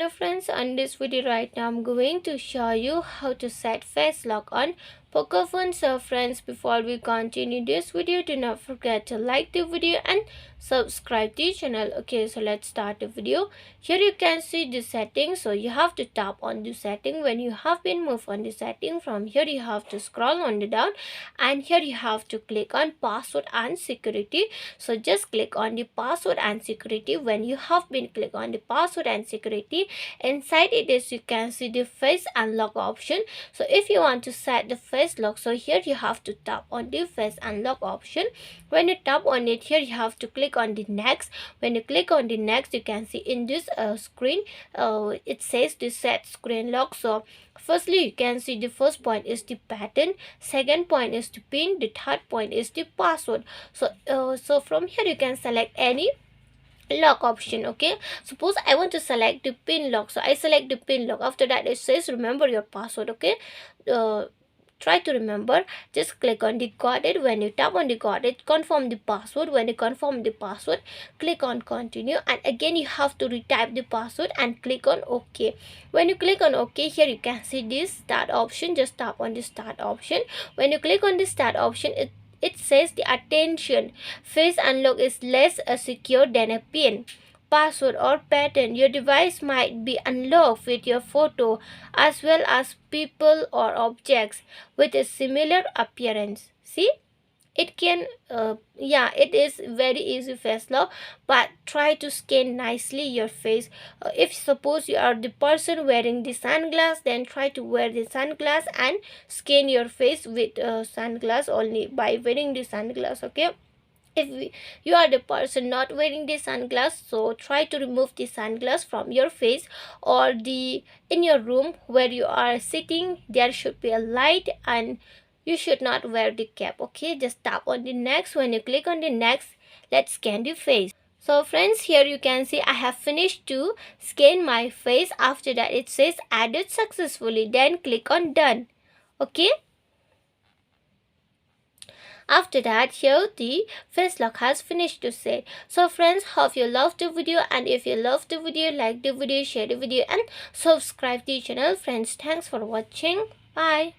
Hello friends, on this video right now I'm going to show you how to set face lock on Poco phone. So friends, before we continue this video, do not forget to like the video and subscribe the channel. Okay, so let's start the video. Here you can see the settings, so you have to tap on the setting. When you have been moved on the setting, from here you have to scroll on the down, and here you have to click on password and security. So just click on the password and security. When you have been click on the password and security, inside it is you can see the face unlock option. So if you want to set the face lock, so here you have to tap on the face unlock option. When you tap on it, here you have to click on the next. When you click on the next, you can see in this screen it says the set screen lock. So firstly, you can see the first point is the pattern, second point is the pin, the third point is the password. So from here you can select any lock option. Okay, suppose I want to select the pin lock, so I select the pin lock. After that it says remember your password. Okay, try to remember. Just click on the got it. When you tap on the got it, confirm the password. When you confirm the password, click on continue, and again you have to retype the password and click on OK. When you click on OK, here you can see this start option. Just tap on the start option. When you click on the start option, it says the attention, face unlock is less secure than a pin, password or pattern. Your device might be unlocked with your photo as well as people or objects with a similar appearance. See, it can it is very easy face lock, but try to scan nicely your face. If suppose you are the person wearing the sunglass, then try to wear the sunglass and scan your face with sunglass only by wearing the sunglass. Okay, if you are the person not wearing the sunglass, so try to remove the sunglass from your face, or the in your room where you are sitting there should be a light and you should not wear the cap. Okay, just tap on the next. When you click on the next, let's scan the face. So friends, here you can see I have finished to scan my face. After that it says added successfully, then click on done. Okay, after that, here the face lock has finished to set. So friends, hope you loved the video, and if you loved the video, like the video, share the video and subscribe the channel. Friends, thanks for watching. Bye.